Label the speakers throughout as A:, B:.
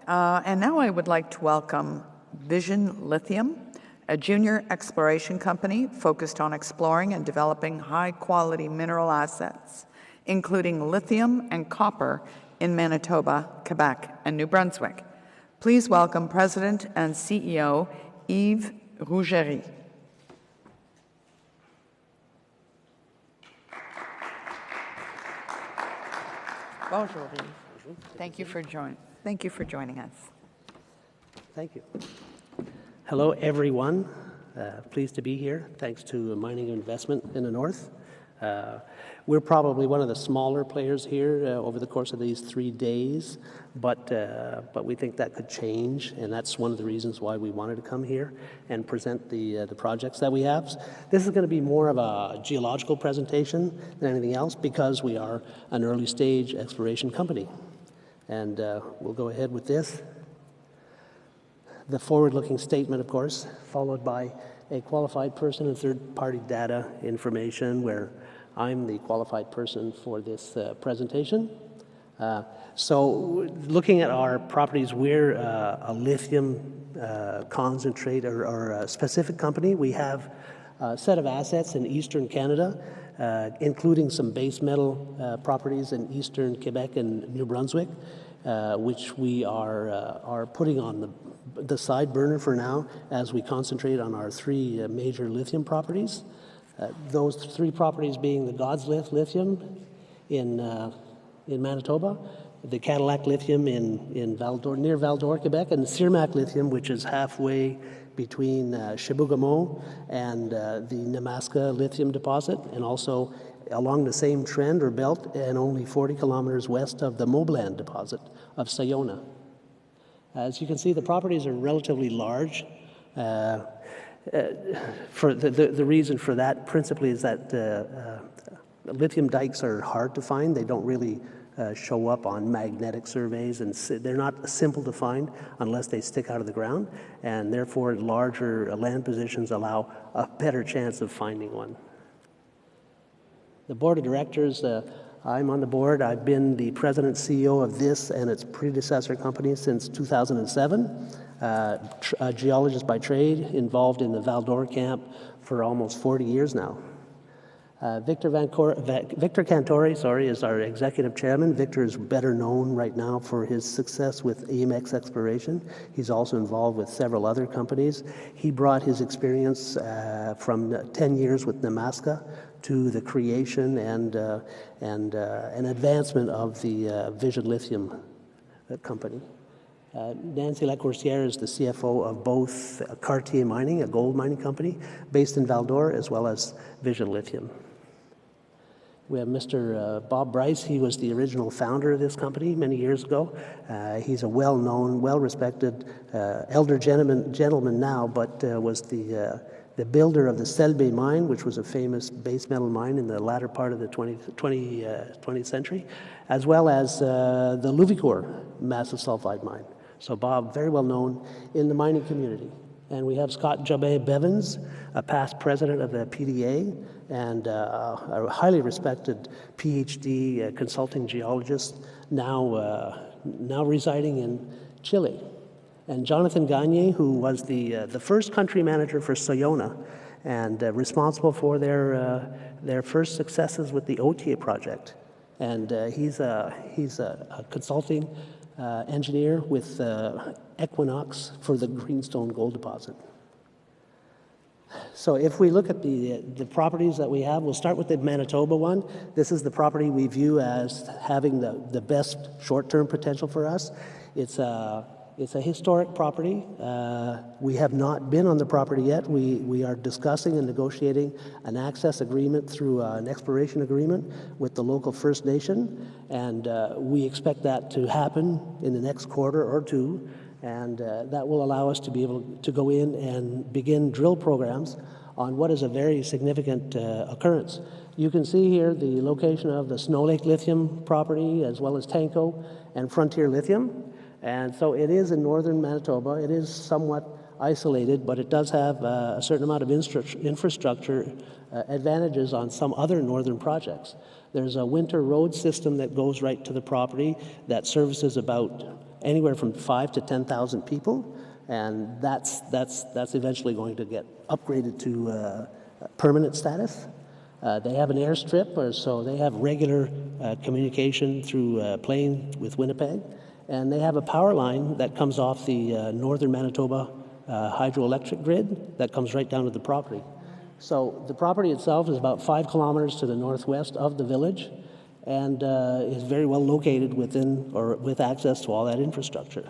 A: And now I would like to welcome Vision Lithium, a junior exploration company focused on exploring and developing high-quality mineral assets, including lithium and copper in Manitoba, Quebec, and New Brunswick. Please welcome President and CEO Yves Rougerie. Bonjour, Yves. Thank you for joining us.
B: Thank you. Hello, everyone. Pleased to be here. Thanks to Mining Investment in the North. We're probably one of the smaller players here over the course of these 3 days, but we think that could change, and that's one of the reasons why we wanted to come here and present the projects that we have. This is going to be more of a geological presentation than anything else because we are an early stage exploration company. And we'll go ahead with this. The forward-looking statement, of course, followed by a qualified person and third-party data information where I'm the qualified person for this presentation. So looking at our properties, we're a lithium concentrate or a specific company. We have a set of assets in eastern Canada, including some base metal properties in eastern Quebec and New Brunswick, which we are putting on the side burner for now as we concentrate on our 3 major lithium properties. Those 3 properties being the God's Lithium in Manitoba, the Cadillac Lithium in Val-d'Or, near Val-d'Or, Quebec, and the Sirmac Lithium, which is halfway between Chibougamau and the Nemaska Lithium deposit, and also along the same trend or belt and only 40 kilometers west of the Moblan deposit of Sayona. As you can see, the properties are relatively large. For the reason for that principally is that lithium dikes are hard to find. They don't really show up on magnetic surveys, and they're not simple to find unless they stick out of the ground, and therefore larger land positions allow a better chance of finding one. The board of directors, I'm on the board. I've been the president CEO of this and its predecessor company since 2007. A geologist by trade, involved in the Val-d'Or camp for almost 40 years now. Victor Cantori, is our executive chairman. Victor is better known right now for his success with AMEX Exploration. He's also involved with several other companies. He brought his experience from 10 years with Nemaska to the creation and an advancement of the Vision Lithium company. Nancy Lacourcière is the CFO of both Cartier Mining, a gold mining company based in Val-d'Or, as well as Vision Lithium. We have Mr. Bob Bryce. He was the original founder of this company many years ago. He's a well-known, well-respected elder gentleman now, but was the builder of the Selbe mine, which was a famous base metal mine in the latter part of the 20th century, as well as the Louvicourt massive sulfide mine. So Bob, very well known in the mining community. And we have Scott Jobé-Bevins, a past president of the PDA and a highly respected PhD consulting geologist, now residing in Chile. And Jonathan Gagne, who was the first country manager for Sayona and responsible for their first successes with the OTA project. And he's a consulting engineer with Equinox for the Greenstone gold deposit. So if we look at the properties that we have, we'll start with the Manitoba one. This is the property we view as having the best short-term potential for us. It's a historic property. We have not been on the property yet. We are discussing and negotiating an access agreement through an exploration agreement with the local First Nation, and we expect that to happen in the next quarter or two, and that will allow us to be able to go in and begin drill programs on what is a very significant occurrence. You can see here the location of the Snow Lake Lithium property, as well as Tanko and Frontier Lithium. And so it is in northern Manitoba. It is somewhat isolated, but it does have a certain amount of infrastructure advantages on some other northern projects. There's a winter road system that goes right to the property that services about anywhere from 5 to 10,000 people, and that's eventually going to get upgraded to permanent status. They have an airstrip, so they have regular communication through plane with Winnipeg, and they have a power line that comes off the northern Manitoba hydroelectric grid that comes right down to the property. So the property itself is about 5 kilometers to the northwest of the village, and is very well located within or with access to all that infrastructure.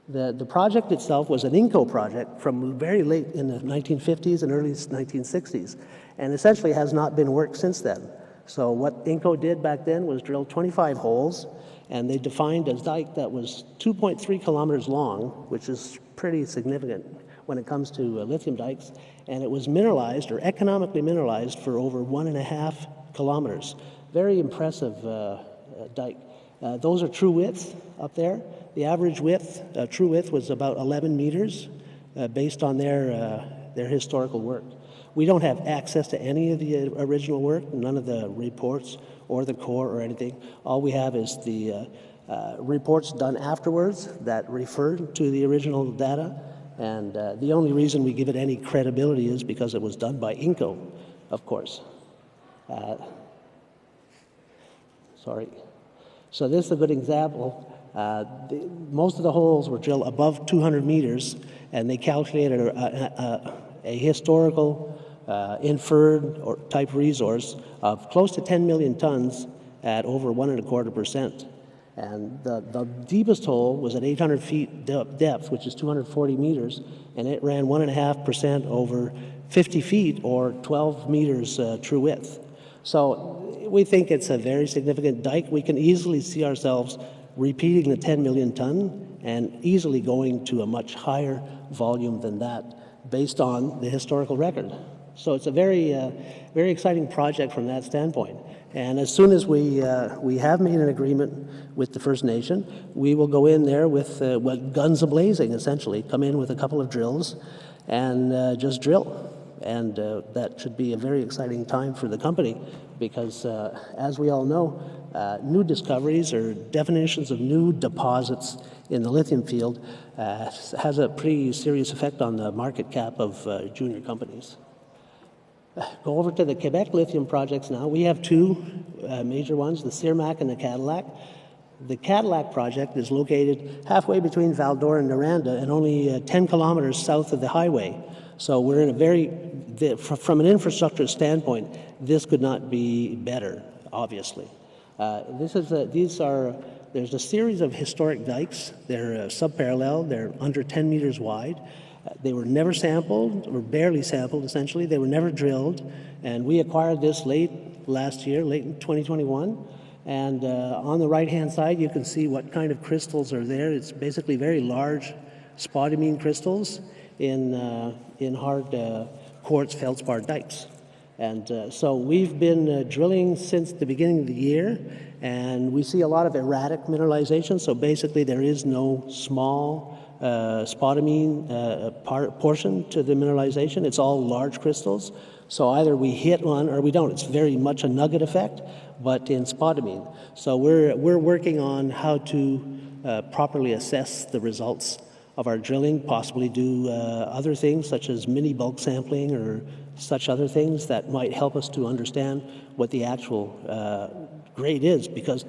B: The project itself was an Inco project from very late in the 1950s and early 1960s, and essentially has not been worked since then. So what Inco did back then was drill 25 holes, and they defined a dike that was 2.3 kilometers long, which is pretty significant when it comes to lithium dikes, and it was mineralized or economically mineralized for over 1.5 kilometers. Very impressive dike. Those are true widths up there. The average width, true width, was about 11 meters based on their historical work. We don't have access to any of the original work, none of the reports or the core or anything. All we have is the reports done afterwards that refer to the original data, and the only reason we give it any credibility is because it was done by Inco, of course. Sorry. So this is a good example. Most of the holes were drilled above 200 meters, and they calculated a historical inferred or type resource of close to 10 million tons at over 1.25%. And the deepest hole was at 800 feet depth, which is 240 meters, and it ran 1.5% over 50 feet or 12 meters true width. So we think it's a very significant dike. We can easily see ourselves repeating the 10 million ton and easily going to a much higher volume than that based on the historical record. So it's a very exciting project from that standpoint. And as soon as we have made an agreement with the First Nation, we will go in there with guns a-blazing, essentially, come in with a couple of drills and just drill. And that should be a very exciting time for the company because, as we all know, new discoveries or definitions of new deposits in the lithium field has a pretty serious effect on the market cap of junior companies. Go over to the Quebec lithium projects now. We have two major ones, the Sirmac and the Cadillac. The Cadillac project is located halfway between Val-d'Or and Noranda and only 10 kilometers south of the highway. So we're in a from an infrastructure standpoint, this could not be better, obviously. There's a series of historic dikes. They're subparallel, they're under 10 meters wide. They were never sampled, or barely sampled, essentially. They were never drilled, and we acquired this late last year, late in 2021. And on the right-hand side, you can see what kind of crystals are there. It's basically very large spodumene crystals in hard quartz feldspar dikes. And so we've been drilling since the beginning of the year, and we see a lot of erratic mineralization. So basically, there is no small spodumene portion to the mineralization. It's all large crystals. So either we hit one or we don't. It's very much a nugget effect, but in spodumene. So we're working on how to properly assess the results of our drilling, possibly do other things such as mini bulk sampling or such other things that might help us to understand what the actual grade is, because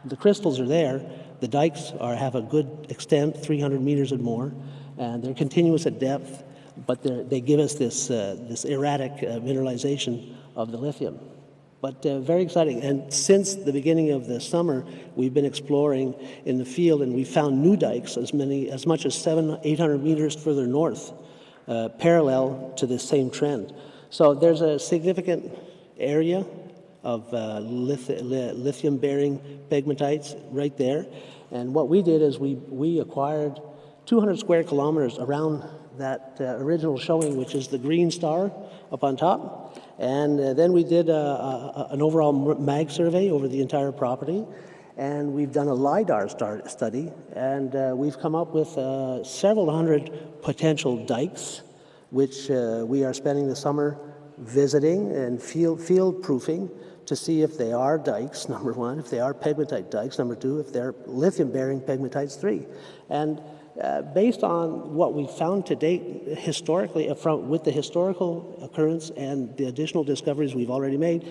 B: the crystals are there. The dikes have a good extent, 300 meters or more, and they're continuous at depth, but they give us this erratic mineralization of the lithium. But very exciting. And since the beginning of the summer, we've been exploring in the field, and we found new dikes as much as 700-800 meters further north, parallel to this same trend. So there's a significant area of lithium-bearing pegmatites right there. And what we did is we acquired 200 square kilometers around that original showing, which is the green star up on top. And then we did an overall mag survey over the entire property. And we've done a LiDAR study. And we've come up with several hundred potential dikes, which we are spending the summer visiting and field proofing to see if they are dikes, number one, if they are pegmatite dikes, number two, if they're lithium-bearing pegmatites 3. And based on what we've found to date historically, with the historical occurrence and the additional discoveries we've already made,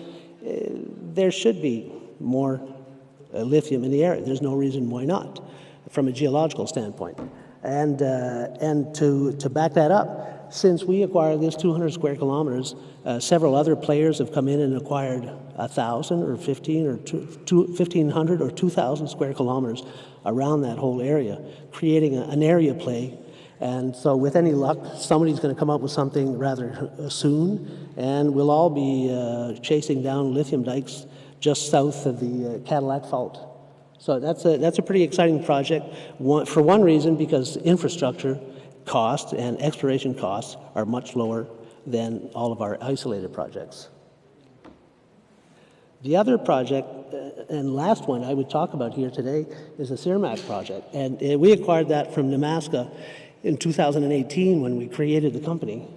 B: there should be more lithium in the area. There's no reason why not, from a geological standpoint. And to back that up, since we acquired this 200 square kilometers, several other players have come in and acquired 1,000 or 1,500 or 2,000 square kilometers around that whole area, creating an area play. And so with any luck, somebody's going to come up with something rather soon, and we'll all be chasing down lithium dikes just south of the Cadillac Fault. So that's a pretty exciting project, for one reason, because infrastructure costs and exploration costs are much lower than all of our isolated projects. The other project, and last one I would talk about here today, is the Sirmac project. And we acquired that from Nemaska in 2018 when we created the company.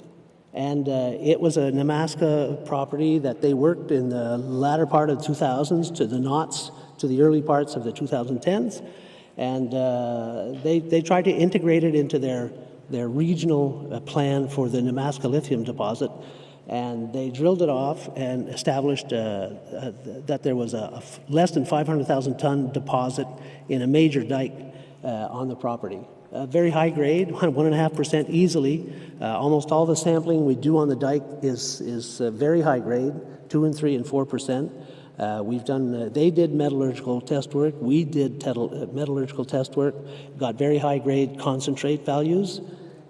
B: And it was a Nemaska property that they worked in the latter part of the 2000s to the knots, to the early parts of the 2010s. And they tried to integrate it into their regional plan for the Nemaska lithium deposit. And they drilled it off and established that there was a less than 500,000 ton deposit in a major dike on the property. Very high grade, 1.5% easily. Almost all the sampling we do on the dike is very high grade, 2 and 3 and 4%. We've done. They did metallurgical test work. We did metallurgical test work. Got very high grade concentrate values,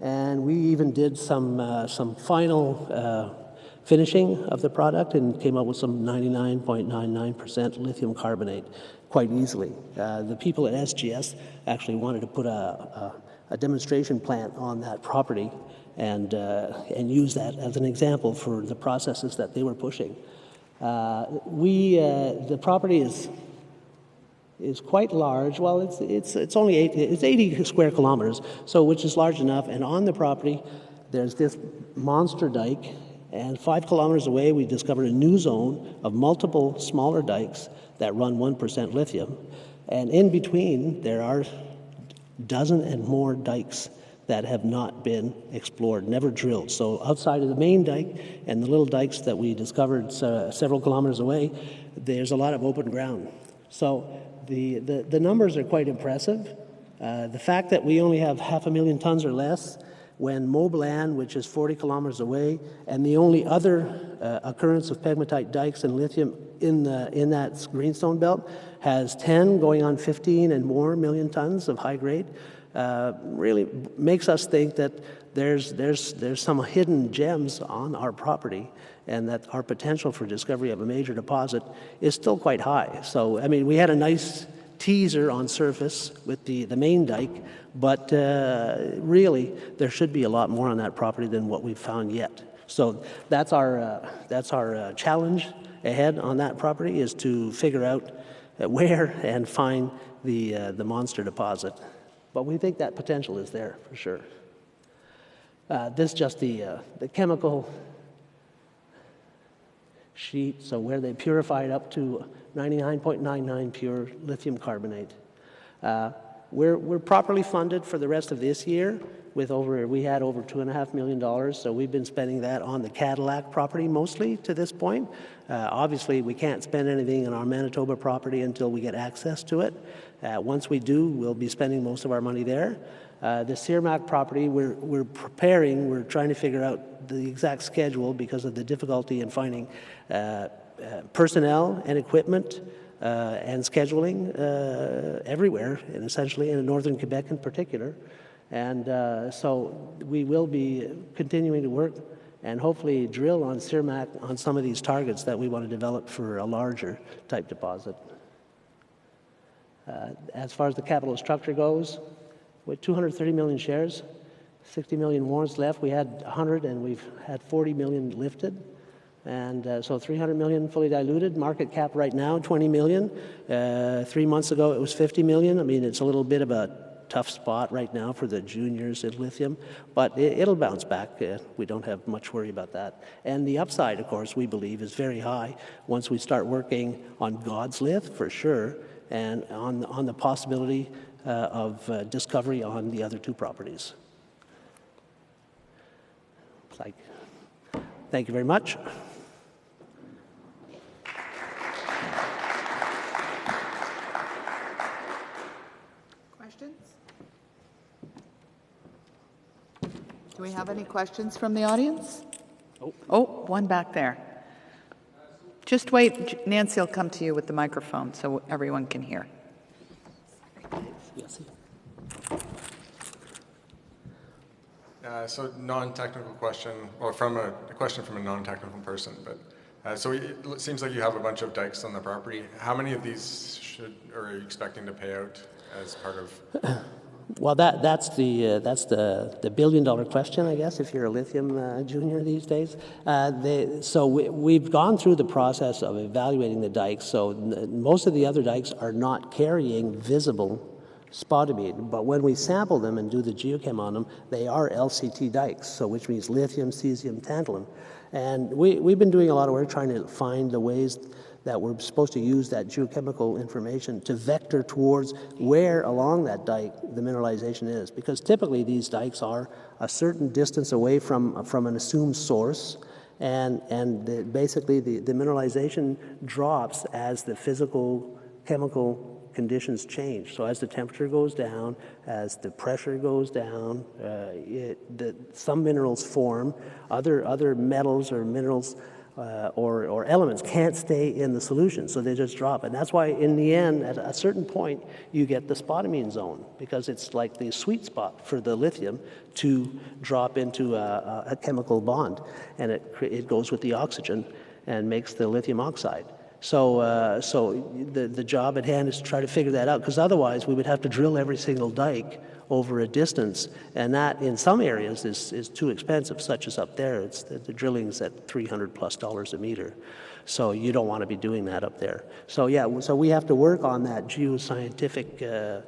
B: and we even did some final finishing of the product and came up with some 99.99% lithium carbonate quite easily. The people at SGS actually wanted to put a demonstration plant on that property and use that as an example for the processes that they were pushing. The property is quite large. Well, it's only 80 square kilometers, so which is large enough. And on the property, there's this monster dike. And 5 kilometers away, we discovered a new zone of multiple smaller dikes that run 1% lithium. And in between, there are dozen and more dikes that have not been explored, never drilled. So outside of the main dike and the little dikes that we discovered several kilometers away, there's a lot of open ground. So the numbers are quite impressive. The fact that we only have 500,000 tons or less, when Moblan, which is 40 kilometers away, and the only other occurrence of pegmatite dikes and lithium in that greenstone belt has 10 going on 15 and more million tons of high grade, really makes us think that there's some hidden gems on our property, and that our potential for discovery of a major deposit is still quite high. So, I mean, we had a nice teaser on surface with the main dike, but really there should be a lot more on that property than what we've found yet. So that's our challenge ahead on that property, is to figure out where and find the monster deposit. But we think that potential is there for sure. This is just the chemical sheet, so where they purify it up to 99.99 pure lithium carbonate. We're properly funded for the rest of this year. We had over $2.5 million, so we've been spending that on the Cadillac property mostly to this point. Obviously, we can't spend anything on our Manitoba property until we get access to it. Once we do, we'll be spending most of our money there. The Sirmac property, we're preparing. We're trying to figure out the exact schedule because of the difficulty in finding personnel and equipment and scheduling everywhere, and essentially in northern Quebec in particular. And so we will be continuing to work and hopefully drill on Sirmac on some of these targets that we want to develop for a larger type deposit. As far as the capital structure goes, with 230 million shares, 60 million warrants left. We had 100 and we've had 40 million lifted. And so 300 million fully diluted. Market cap right now, 20 million. 3 months ago, it was 50 million. I mean, it's a little bit of a tough spot right now for the juniors in lithium, but it'll bounce back. We don't have much worry about that. And the upside, of course, we believe is very high once we start working on God's Lith, for sure, and on the possibility of discovery on the other two properties. Thank you very much.
A: Questions? Do we have any questions from the audience? Oh, one back there. Just wait. Nancy will come to you with the microphone so everyone can hear.
C: So non-technical question, or from a question from a non-technical person, but so it seems like you have a bunch of dikes on the property. How many of these are you expecting to pay out as part of?
B: Well, that's the billion-dollar question, I guess, if you're a lithium junior these days. So we've gone through the process of evaluating the dikes. So most of the other dikes are not carrying visible spodumene, but when we sample them and do the geochem on them, they are LCT dikes, so which means lithium, cesium, tantalum. And we've been doing a lot of work trying to find the ways that we're supposed to use that geochemical information to vector towards where along that dike the mineralization is. Because typically these dikes are a certain distance away from an assumed source, and basically the mineralization drops as the physical, chemical conditions change. So as the temperature goes down, as the pressure goes down, some minerals form, other metals or minerals or elements can't stay in the solution, so they just drop. And that's why in the end, at a certain point, you get the spodumene zone, because it's like the sweet spot for the lithium to drop into a chemical bond, and it goes with the oxygen and makes the lithium oxide. So the job at hand is to try to figure that out, because otherwise we would have to drill every single dike over a distance, and that in some areas is too expensive, such as up there. It's the drilling's at $300+ a meter, so you don't want to be doing that up there. So so we have to work on that geoscientific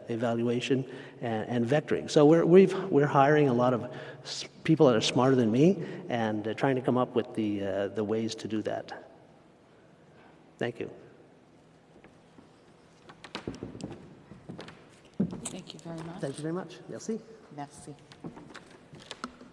B: evaluation and vectoring. So we're hiring a lot of people that are smarter than me and trying to come up with the ways to do that. Thank you.
A: Thank you very much.
B: Thank you very much. Merci.
A: Merci.